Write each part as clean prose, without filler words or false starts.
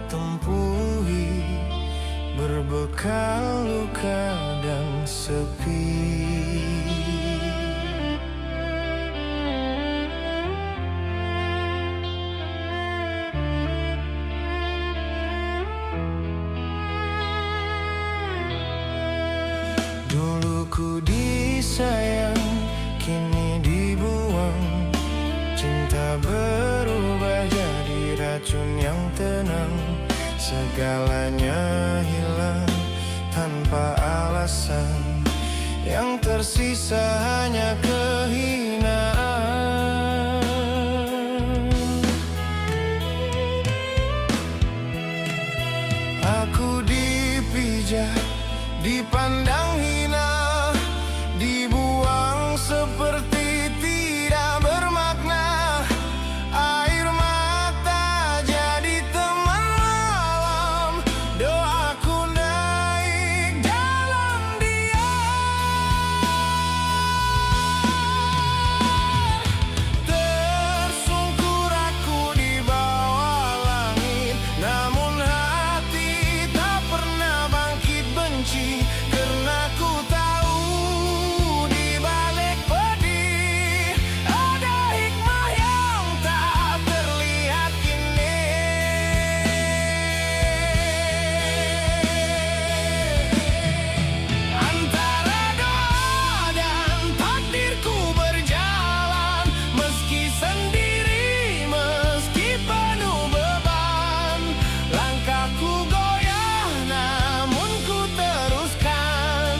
tempuhi, berbekal luka dan sepi. Dulu ku disayang, kini dibuang. Cinta berubah jadi racun yang tenang. Segalanya hilang tanpa alasan. Yang tersisa hanya kehinaan. Aku dipijak, dipandang hina, dibuang seperti tidak bermakna. Air mata jadi teman malam, doaku naik dalam diam. Tersungkur aku di bawah langit, namun hati tak pernah bangkit benci. Karena ku tahu di balik pedih ada hikmah yang tak terlihat kini. Antara doa dan takdirku berjalan, meski sendiri, meski penuh beban. Langkahku goyah namun ku teruskan.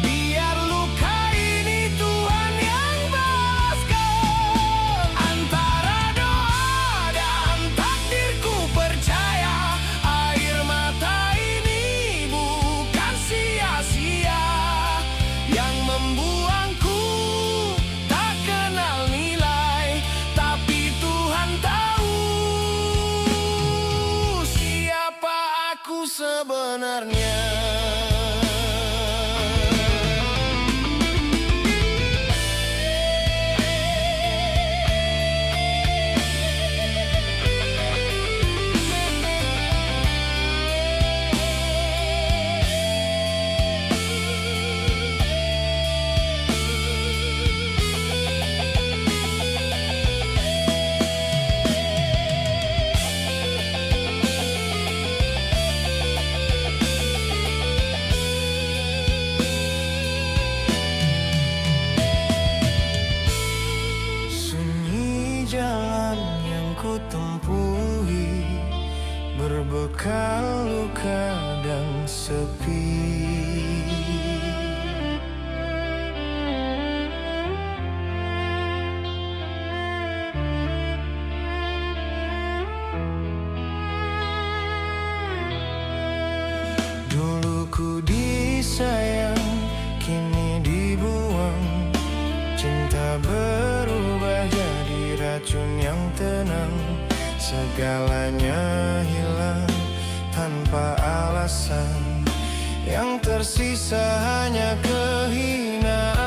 Biar luka ini Tuhan yang balaskan. Antara doa dan takdirku percaya, air mata ini bukan sia-sia. Yang membuangku tak kenal nilai, tapi Tuhan tahu siapa aku sebenarnya. Sunyi jalan yang ku tempuhi, berbekal luka dan sepi. Dulu ku disayang, kini dibuang. Cinta berubah jadi racun yang tenang. Segalanya hilang tanpa alasan. Yang tersisa hanya kehinaan.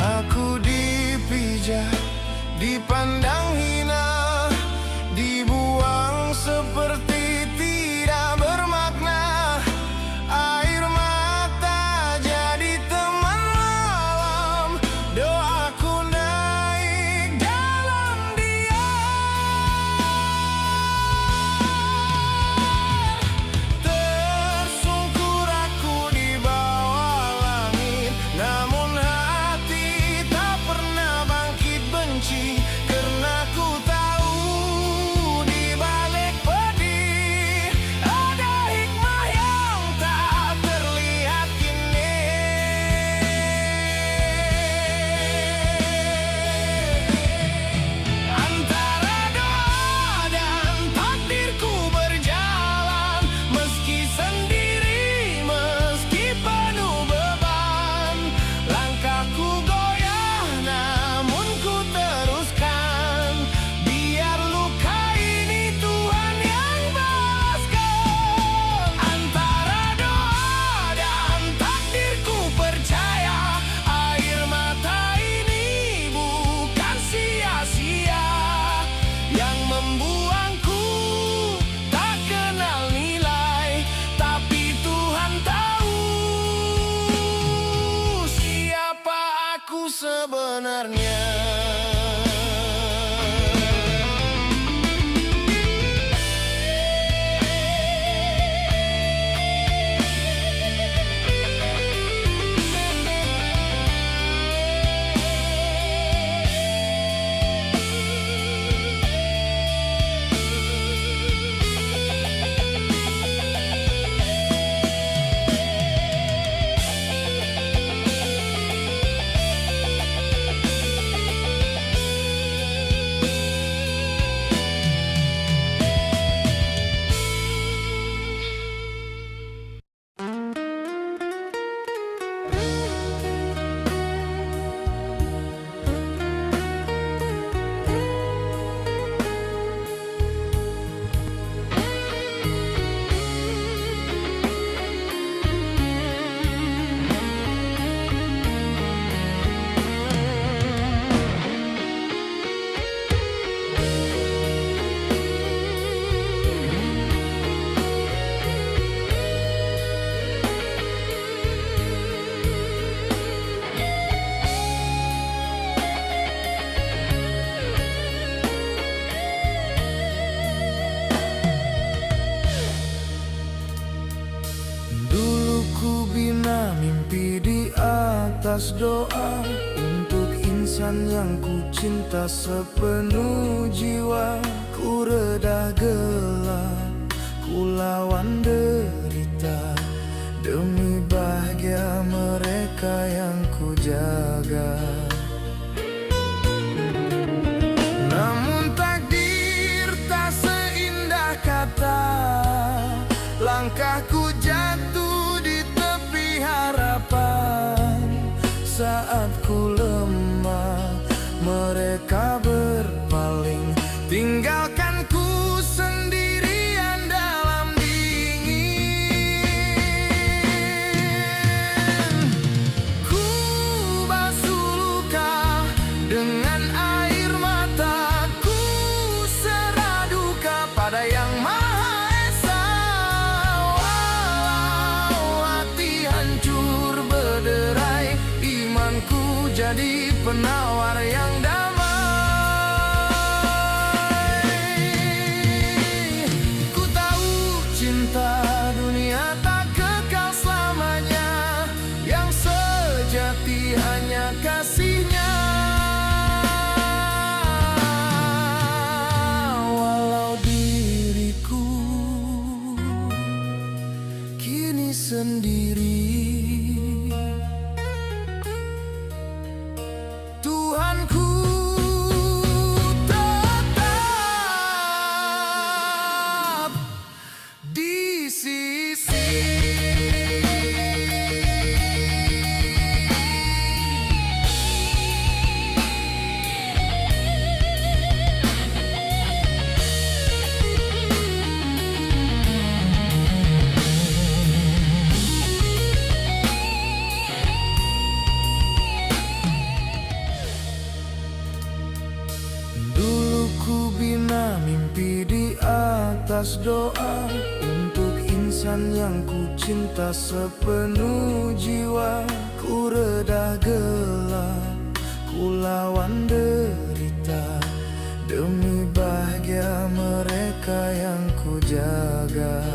Aku dipijak, dipandang hina, dibuang seperti tidak bermakna. Air mata jadi teman malam, doaku naik dalam diam. atas doa untuk insan yang ku cinta sepenuh jiwa. Ku reda gelap, ku lawan derita demi bahagia mereka yang ku jaga. Namun takdir tak seindah kata, langkahku jatuh di tepi harapan. Saat ku lemah, mereka berpaling, tinggalkan ku sendirian dalam dingin. Ku basuh luka dengan air mataku, serah duka pada Yang Maha Esa. Walau hati hancur berderai, imanku jadi penawar yang damai. Ku tahu cinta dunia tak kekal selamanya, yang sejati hanya kasihnya. Walau diriku kini sendiri, Tuhanku tetap di sisi. Dulu ku bina mimpi di atas doa untuk insan yang ku cinta sepenuh jiwa. Ku reda gelap, ku lawan derita demi bahagia mereka yang ku jaga.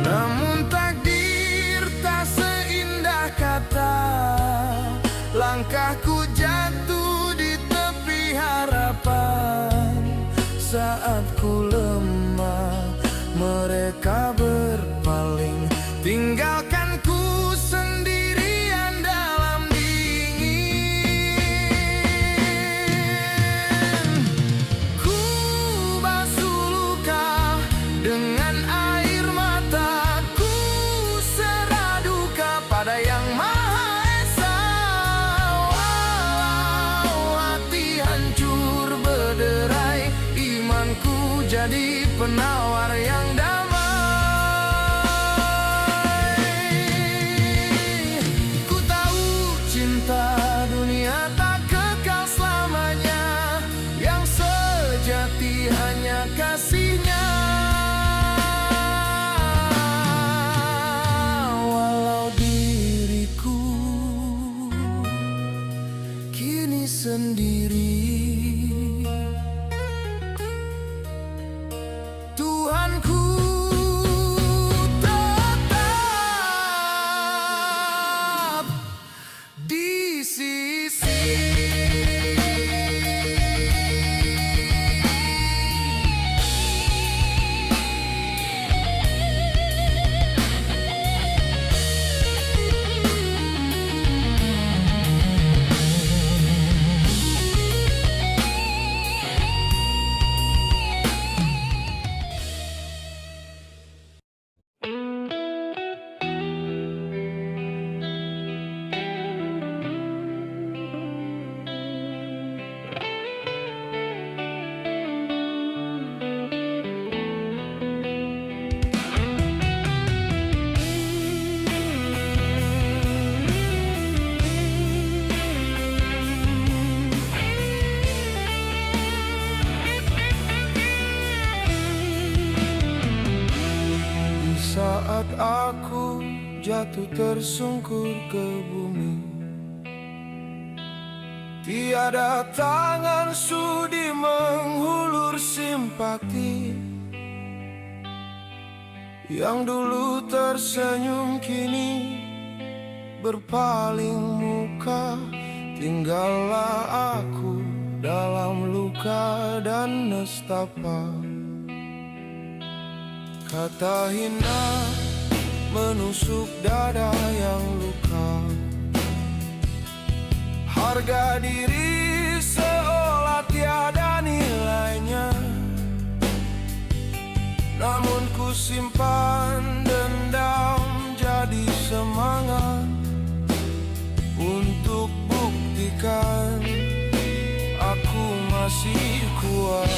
Namun takdir tak seindah kata, langkahku jatuh di tepi harapan. Saat ku lemah, mereka berpaling, tinggalkan ku sendirian dalam dingin. Ku basuh luka dengan air mataku, serah duka pada Yang Maha Esa. Walau hati hancur berderai, imanku jadi penawar yang damai. Ku tahu cinta dunia tak kekal selamanya, yang sejati hanya kasihnya. Walau diriku kini sendiri, Tuhanku tetap di sisi. Saat aku jatuh tersungkur ke bumi, tiada tangan sudi menghulur simpati. Yang dulu tersenyum kini berpaling muka, tinggallah aku dalam luka dan nestapa. Kata hina menusuk dada yang luka, harga diri seolah tiada nilainya. Namun ku simpan dendam jadi semangat untuk buktikan aku masih kuat.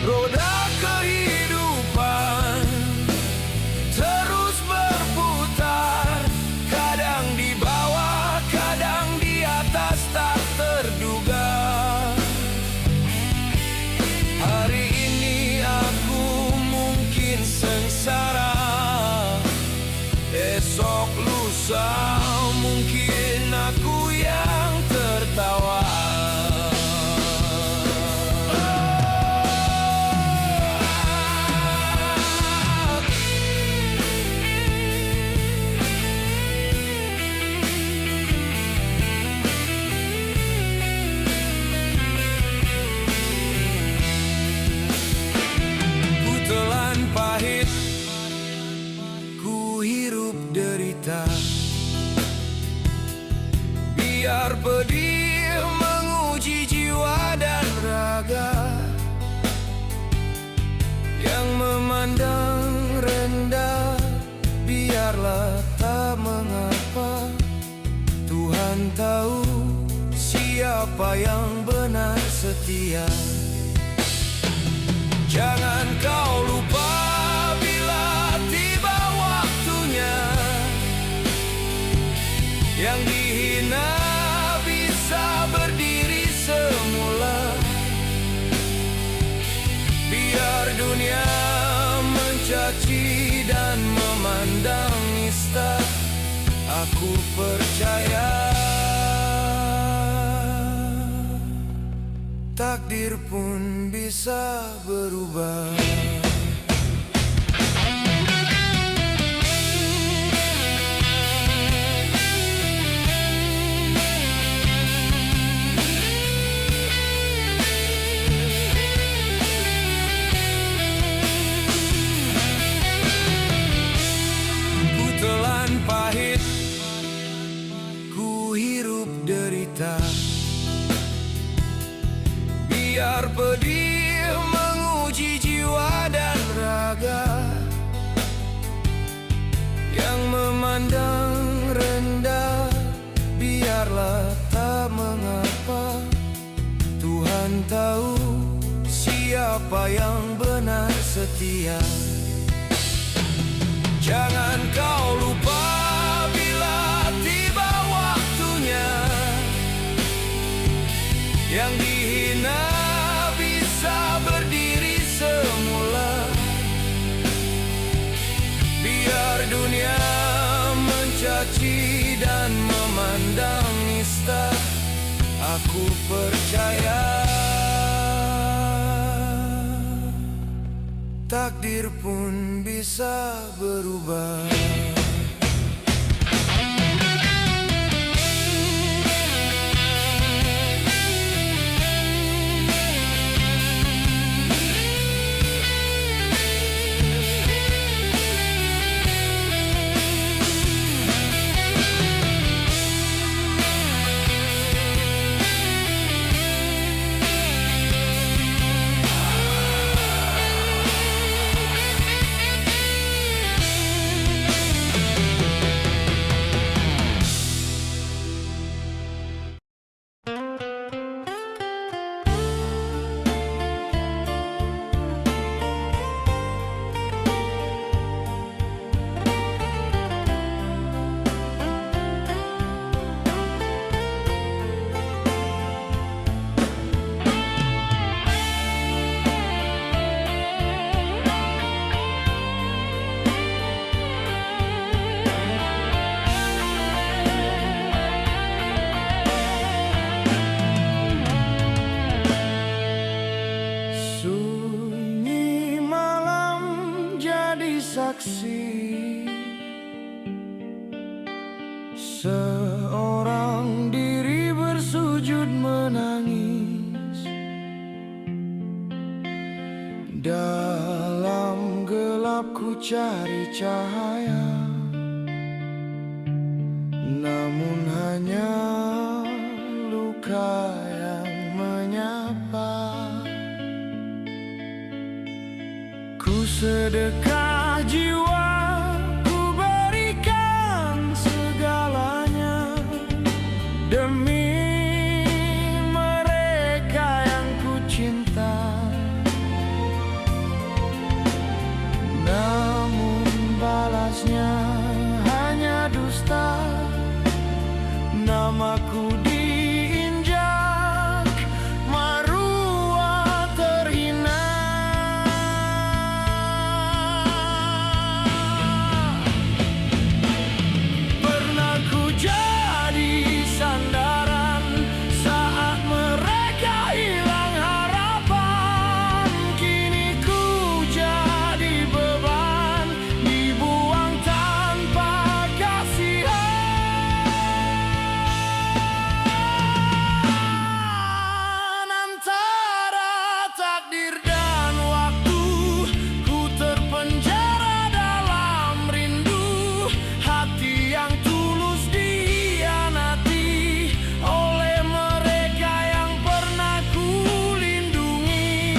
Roda kehidupan terus berputar, kadang di bawah, kadang di atas, tak terduga. Hari ini aku mungkin sengsara, esok lusa mungkin aku yang tertawa. Biar pedih menguji jiwa dan raga, yang memandang rendah biarlah tak mengapa. Tuhan tahu siapa yang benar setia. Jangan kau lupa bila tiba waktunya, yang dihina bisa berdiri semula. Biar dunia mencaci dan memandang nista, aku percaya takdir pun bisa berubah. Pahit, ku hirup derita, biar pedih menguji jiwa dan raga, yang memandang rendah biarlah tak mengapa. Tuhan tahu siapa yang benar setia. Jangan kau lupa bila tiba waktunya, yang dihina bisa berdiri semula. Biar dunia mencaci dan memandang nista, aku percaya takdir pun bisa berubah. Sunyi malam jadi saksi Dalam gelap ku cari cahaya, namun hanya luka yang menyapa. Ku sedekah jiwa, ku berikan segalanya demi mereka yang ku cinta. Namun balasnya hanya dusta, namaku diinjak, maruah terhina. Pernah ku jadi sandaran saat mereka hilang harapan. Kini ku jadi beban, dibuang tanpa kasihan. Antara takdir dan waktu, ku terpenjara dalam rindu. Hati yang tulus dihianati oleh mereka yang pernah ku lindungi.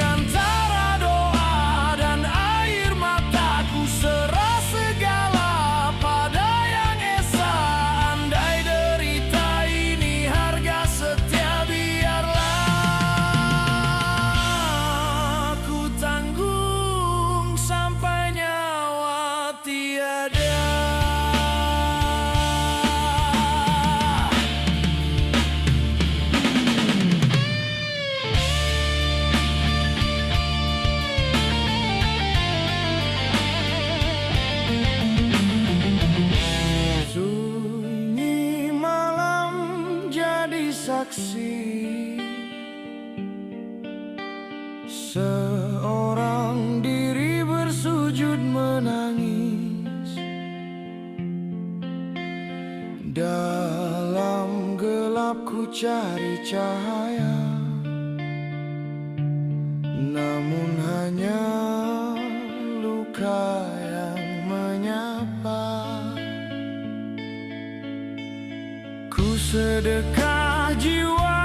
Antara doa dan air mataku, serah segala pada yang esa. Andai derita ini harga setia, biarlah ku tanggung sampai nyawa tiada. Sunyi malam jadi saksi, seorang diri bersujud menangis. Dalam gelap ku cari cahaya, namun hanya luka yang menyapa. Ku sedekah jiwa,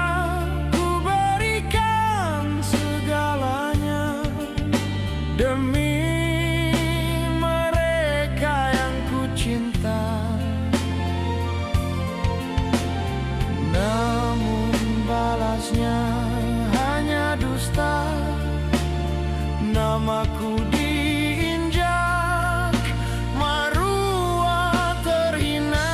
ku berikan segalanya demi mereka yang ku cinta. Namun balasnya hanya dusta, namaku diinjak, maruah terhina.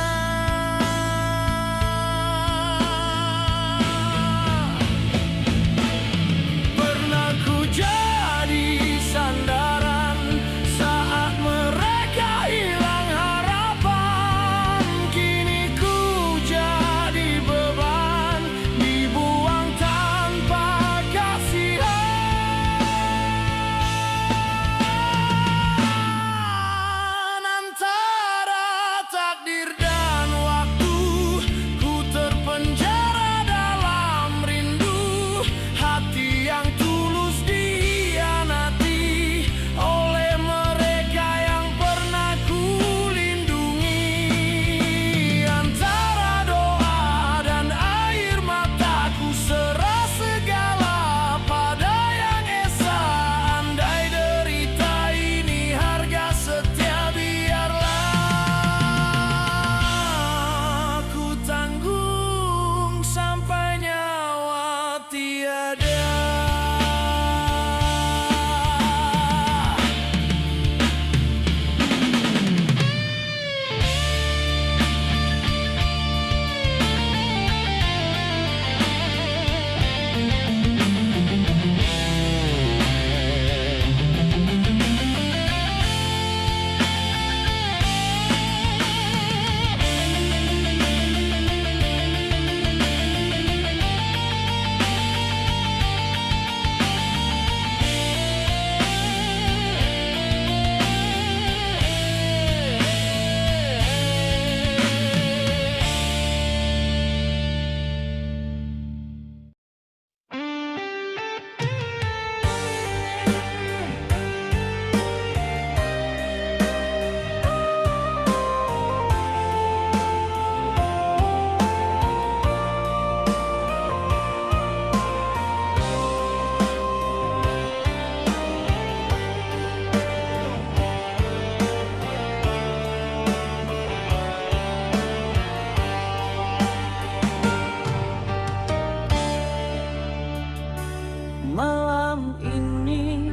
Malam ini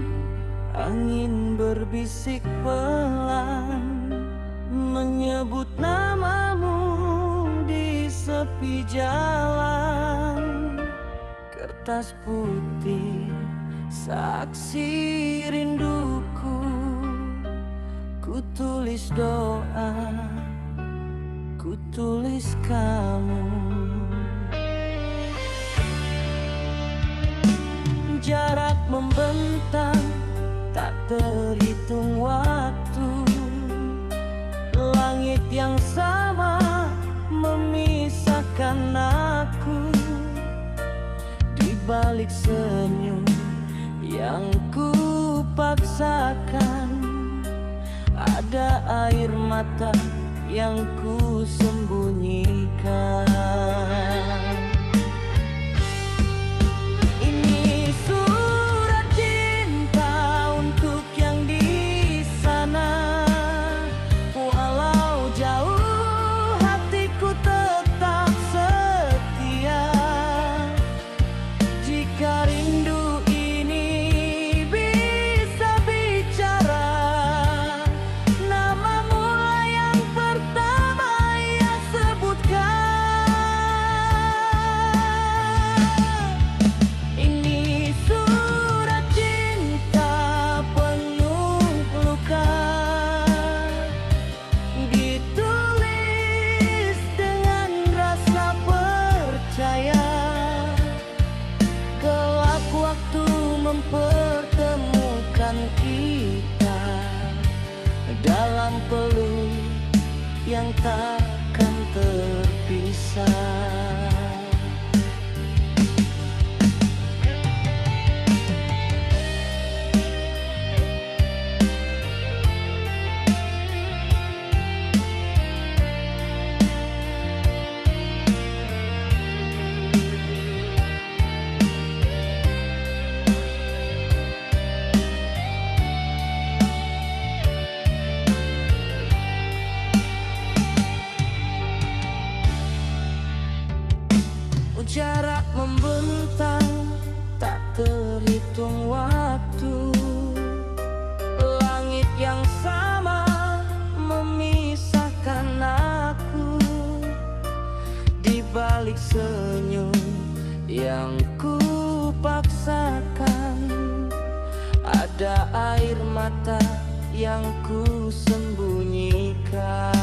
angin berbisik pelan, menyebut namamu di sepi jalan. Kertas putih saksi rinduku, ku tulis doa, ku tulis kamu. Jarak membentang, tak terhitung waktu. Langit yang sama memisahkan aku. Di balik senyum yang ku paksakan, ada air mata yang ku sembunyikan. Ini surat cinta untuk yang di sana. Walau jauh hatiku tetap setia. Jika rindu ini bisa bicara, namamu lah yang pertama ia sebutkan. Ini surat cinta penuh luka, ditulis dengan rasa percaya. Kelak waktu mempertemukan kita dalam peluk yang takkan terpisah. Jarak membentang, tak terhitung waktu. Langit yang sama memisahkan aku. Di balik senyum yang ku paksakan, ada air mata yang ku sembunyikan.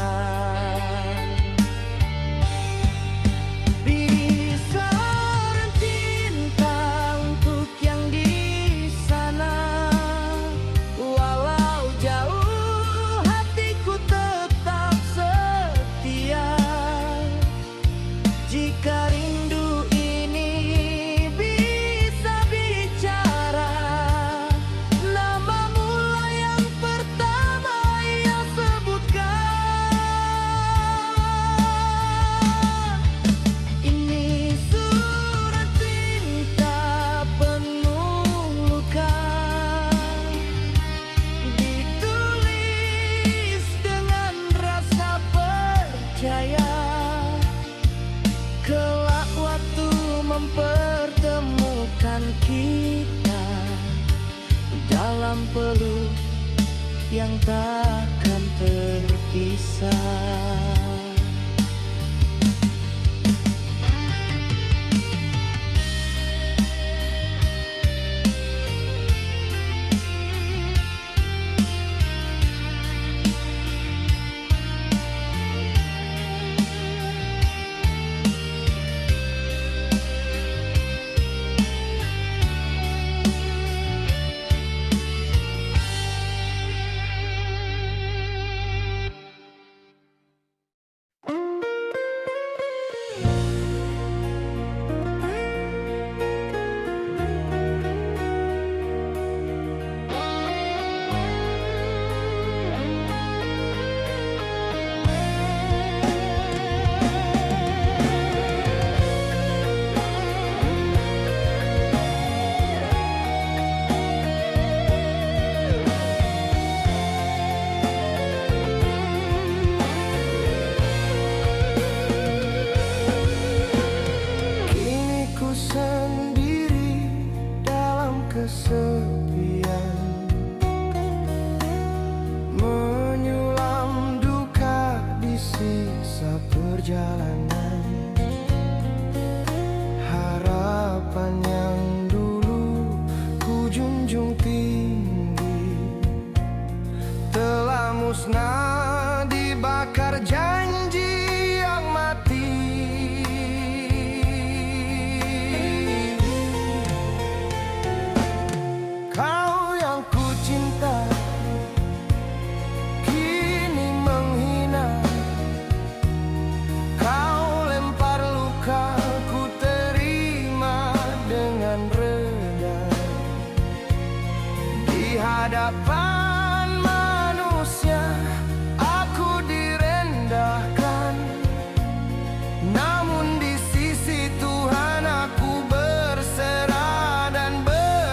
Jika rindu ini bisa bicara, namamu lah yang pertama ia sebutkan. Ini surat cinta penuh luka, ditulis dengan rasa percaya. Kelak waktu mempertemukan kita dalam peluk yang takkan terpisah. kesepian, menyulam duka di sisa perjalanan. Harapan yang dulu ku junjung tinggi telah musnah dibakar janji yang mati. Kau yang ku cinta kini menghina. Kau lempar luka, ku terima dengan reda. Di hadapan manusia aku direndahkan, namun di sisi Tuhan aku berserah dan bertahan.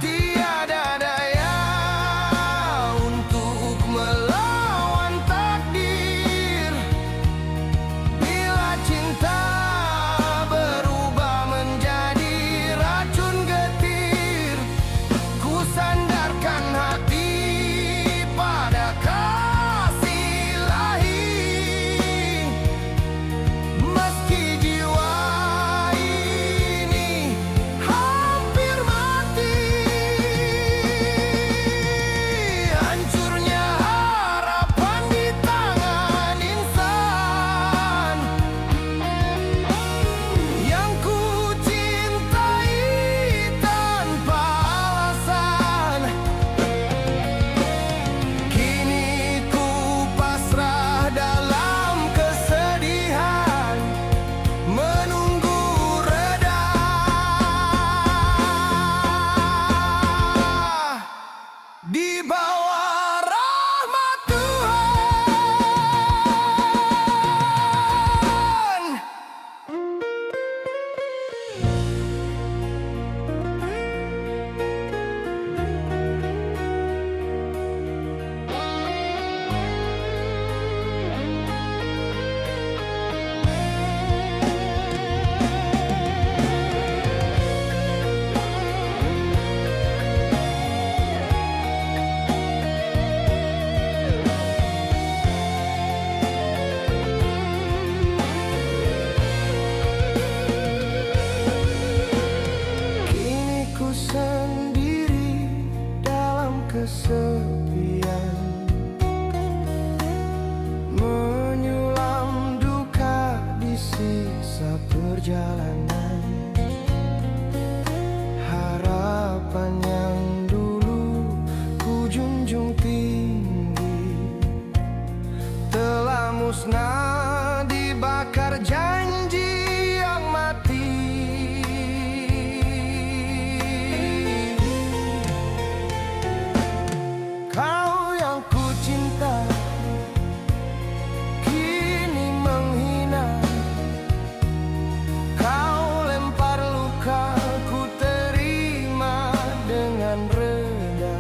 Tiada daya untuk melawan takdir. Bila cinta berubah menjadi racun getir, ku sandarkan hati pada kasih ilahi. Meski jiwa ini hampir mati, hancurnya harapan di tangan insan yang ku cintai tanpa alasan. Kini ku pasrah dalam kesedihan, menunggu reda di bawah rahmat Tuhan. Kini ku sendiri dalam kesepian, menyulam duka di sisa perjalanan. Harapan yang dulu ku junjung tinggi telah musnah dibakar janji yang mati. Kau yang ku cinta kini menghina. Kau lempar luka, ku terima dengan reda.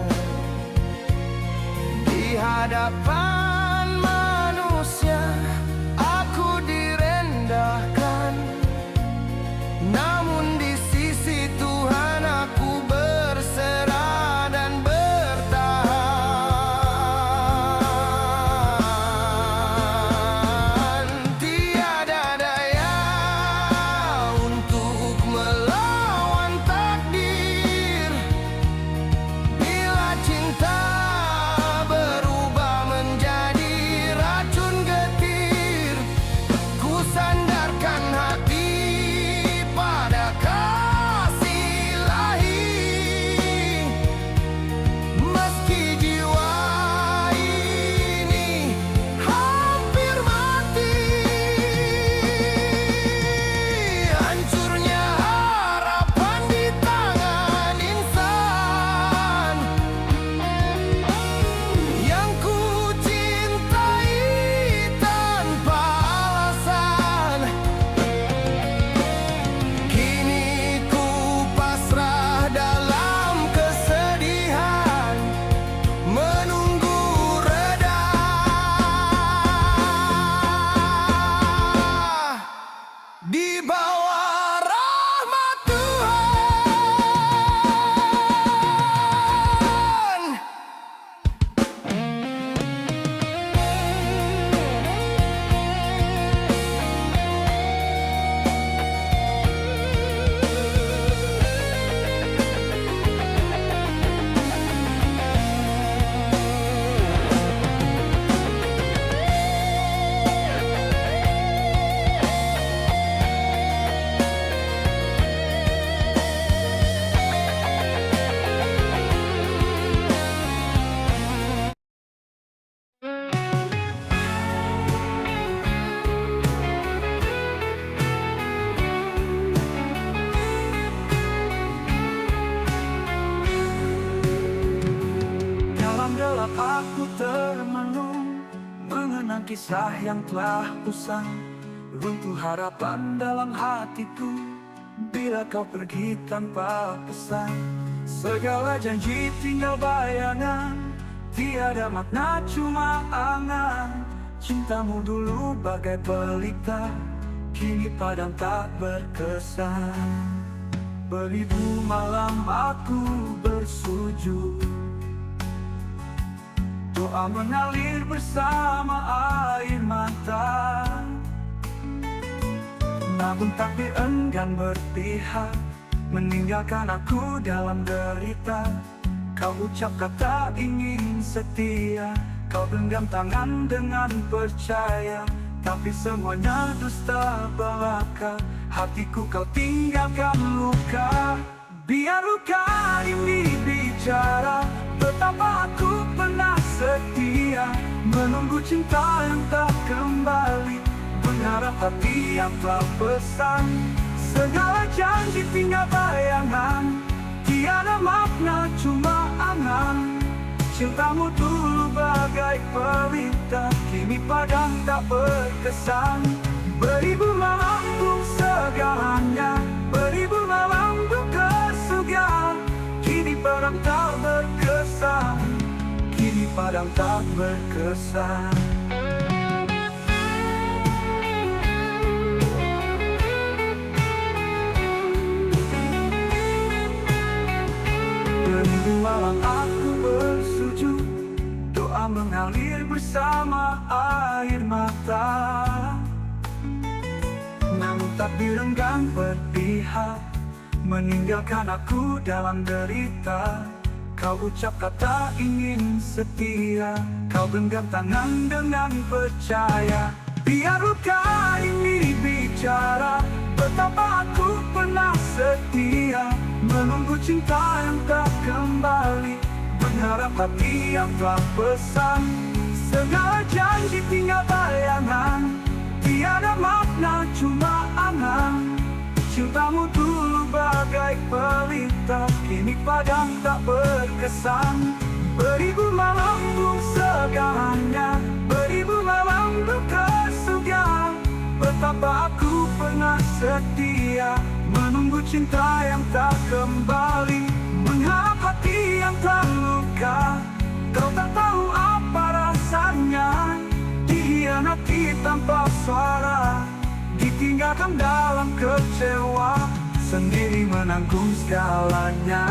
Di hadapan manusia aku direndahkan, termenung mengenang kisah yang telah usang. Runtuh harapan dalam hatiku bila kau pergi tanpa pesan. Segala janji tinggal bayangan, tiada makna cuma angan. Cintamu dulu bagai pelita, kini padam tak berkesan. Beribu malam aku bersujud, doa mengalir bersama air mata. Namun takdir enggan berpihak, meninggalkan aku dalam derita. Kau ucap kata ingin setia, kau genggam tangan dengan percaya. Tapi semuanya dusta belaka, hatiku kau tinggalkan luka. Biar luka ini bicara, betapa aku pernah setia, menunggu cinta yang tak kembali, berharap hati yang telah pesan. Segala janji tinggal bayangan, tiada makna cuma angan. Cintamu dulu bagai pelita, kini padam tak berkesan. Beribu malam untuk segalanya, beribu malam untuk kesugihan. Kini padam tak berkesan, kini padam tak berkesan. Beribu malam aku bersujud, doa mengalir bersama air mata. Namun takdir enggan berpihak, meninggalkan aku dalam derita. Kau ucap kata ingin setia, kau genggam tangan dengan percaya. Biar luka ini bicara, betapa aku pernah setia, menunggu cinta yang tak kembali, berharap hati yang telah pesan. Segala janji tinggal bayangan, tiada makna cuma angan. Cintamu dulu bagai pelita, kini padam tak berkesan. Beribu malam untuk segalanya, beribu malam untuk kesugihan. Betapa aku pernah setia, menunggu cinta yang tak kembali, mengharap hati yang telah luka. Kau tak tahu apa rasanya dikhianati tanpa suara, ditinggalkan dalam kecewa, sendiri menanggung segalanya.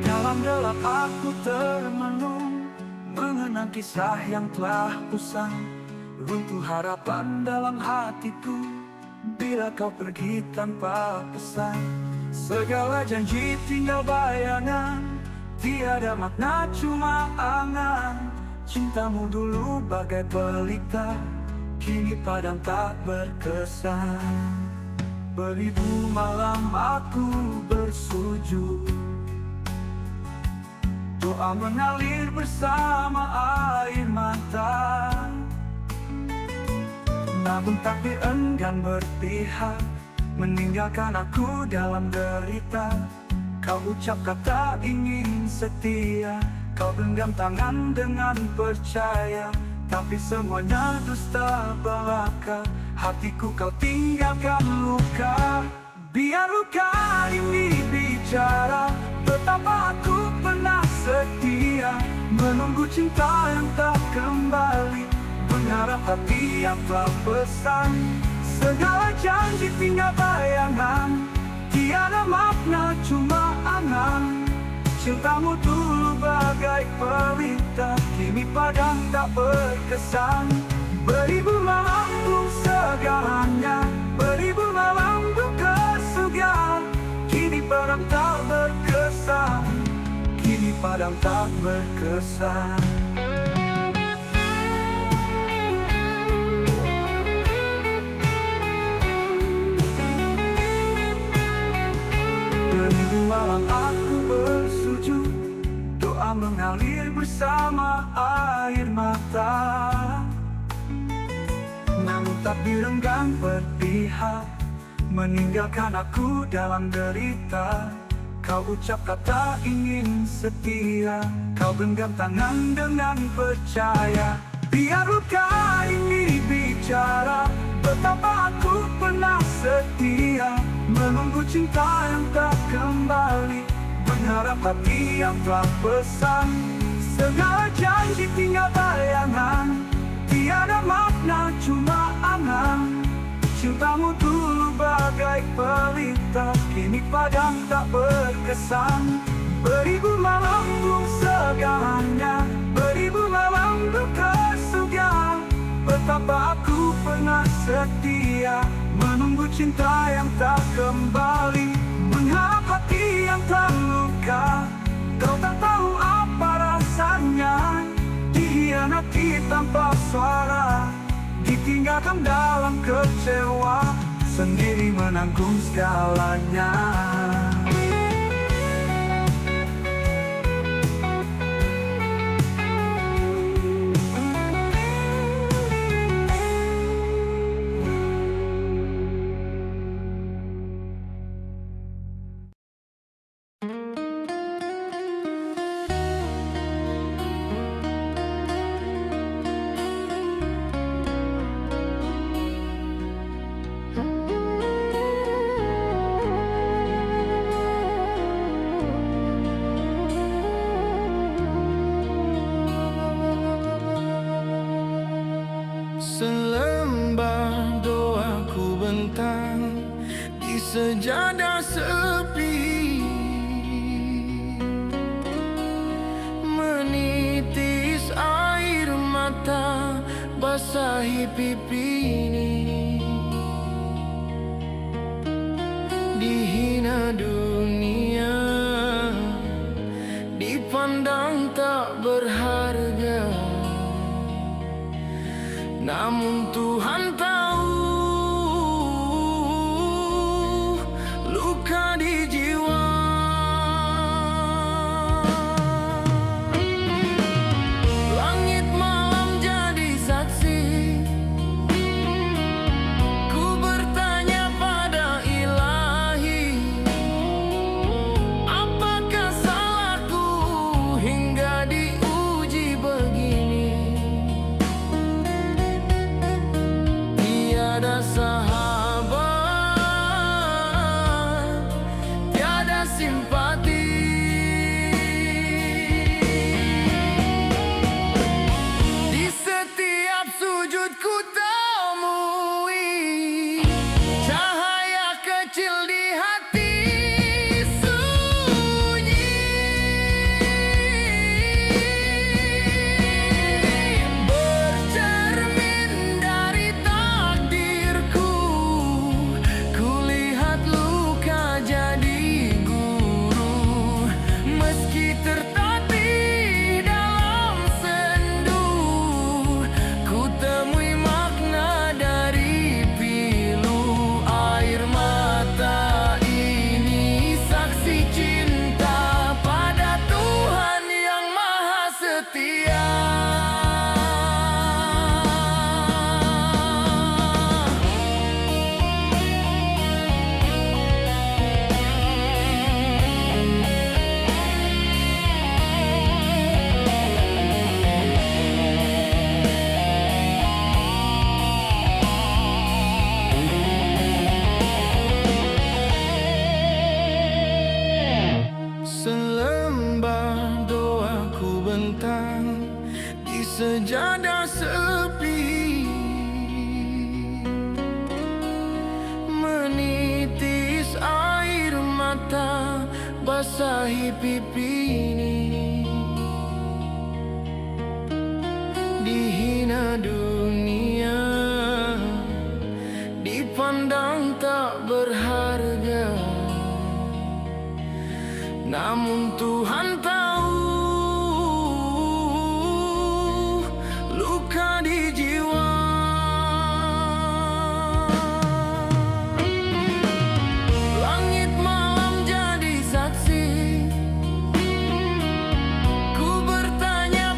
Dalam gelap aku termenung mengenang kisah yang telah usang. Runtuh harapan dalam hatiku bila kau pergi tanpa pesan. Segala janji tinggal bayangan, tiada makna cuma angan. Cintamu dulu bagai pelita, kini padam tak berkesan. Beribu malam aku bersujud, doa mengalir bersama air mata. Namun takdir enggan berpihak, meninggalkan aku dalam derita. Kau ucap kata ingin setia, kau genggam tangan dengan percaya. Tapi semuanya dusta belaka, hatiku kau tinggalkan luka. Biar luka ini bicara, betapa aku pernah setia, menunggu cinta yang tak kembali, berharap hati yang telah pesan. Segala janji tinggal bayangan, tiada makna cuma angan. Cintamu dulu bagai pelita, kini padam tak berkesan. Beribu malam untuk segalanya, beribu malam untuk kesugihan. Kini padam tak berkesan, kini padam tak berkesan. Beribu malam aku bersujud, doa mengalir bersama bersama air mata. Namun takdir enggan berpihak, meninggalkan aku dalam derita. Kau ucap kata ingin setia, kau genggam tangan dengan percaya. Biar luka ini bicara, betapa aku pernah setia, menunggu cinta yang tak kembali, berharap hati yang telah pesan. Segala janji tinggal bayangan, tiada makna cuma angan. Cintamu dulu bagai pelita, kini padam tak berkesan. Beribu malam belum segalanya, beribu malam duka sudah. Betapa aku pernah setia, menunggu cinta yang tak kembali, mengharap hati yang terluka. Kau tak tahu apa rasanya dikhianati tanpa suara, ditinggalkan dalam kecewa, sendiri menanggung segalanya. Selembar doaku bentang di sejadah sepi, menitis air mata basahi pipi ini. Dihina dunia, dipandang tak berharga, namun Tuhan tahu luka di jiwa. Langit malam jadi saksi, ku bertanya pada Ilahi, apakah salahku hingga diuji begini? Tiada sahabat, tiada simpati. Di setiap sujud ku temui cahaya kecil di hati sunyi, bercermin dari takdirku. Kulihat luka jadi guru, meski tertatih dalam sendu. Ku temui makna dari pilu air mata ini, saksi cinta pada Tuhan yang Maha Setia. Selembar doaku bentang di sejadah sepi, menitis air mata basahi pipi ini. Dihina dunia, dipandang tak berharga, namun Tuhan tahu luka di jiwa. Langit malam jadi saksi, ku bertanya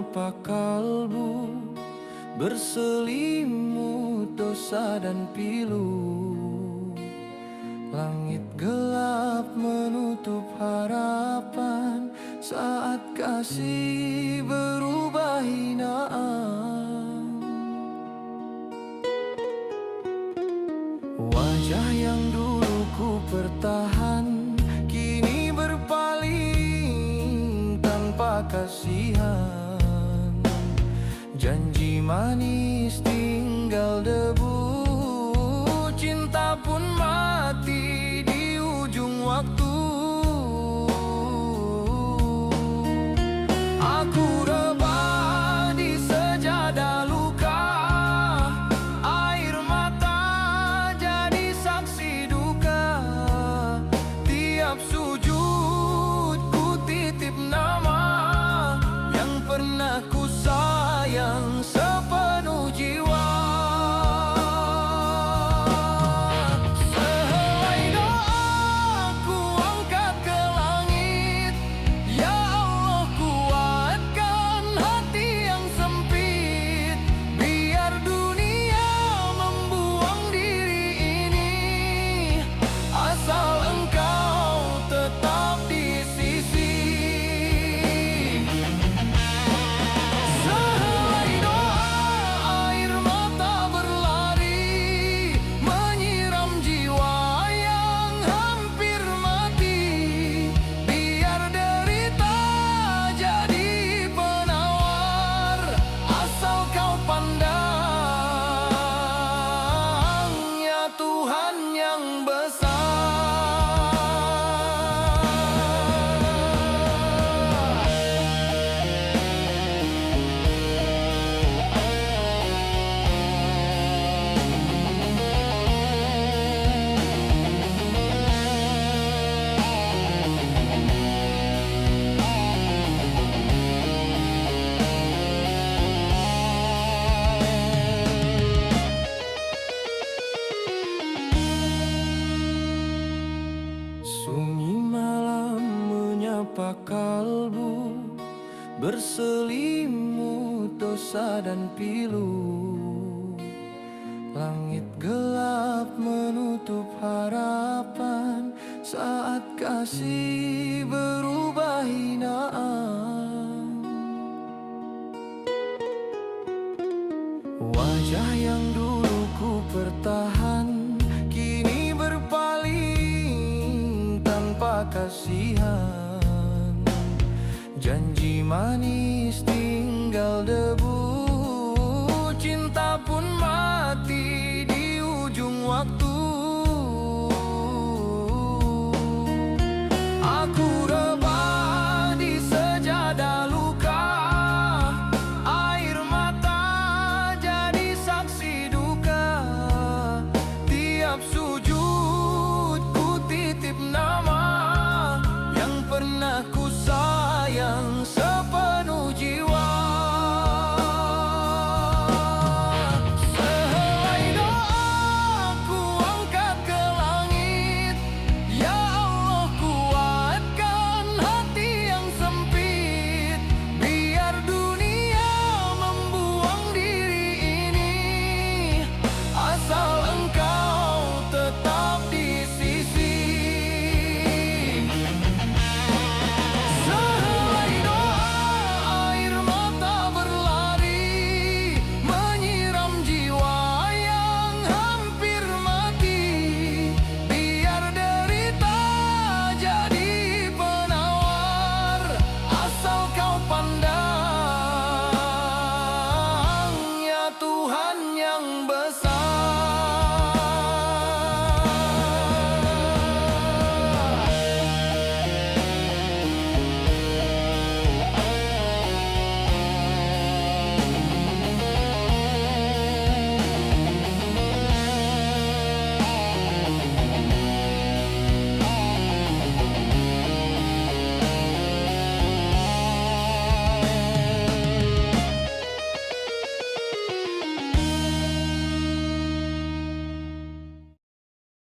menyapa kalbu, berselimut dosa dan pilu. Langit gelap menutup harapan saat kasih berubah hinaan. Wajah yang dulu ku pertahan kini berpaling tanpa kasihan. Janji manis tinggal debu, cinta pun mati di ujung waktu. Aku rebah di sejadah luka, air mata jadi saksi duka. Tiap sujud ku titip nama yang pernah ku sayang sepenuh jiwa. Sunyi malam menyapa kalbu, berselimut dosa dan pilu. Langit gelap menutup harapan saat kasih berubah hinaan. Wajah yang dulu ku pertahan kini berpaling tanpa kasihan. Janji manis tinggal debu, cinta pun mati di ujung waktu. Aku rebah di sejadah luka, air mata jadi saksi duka. Tiap sujud ku titip nama yang pernah ku sayang sepenuh jiwa. Sehelai doa ku angkat ke langit, ya Allah kuatkan hati yang sempit. Biar dunia membuang diri ini, asal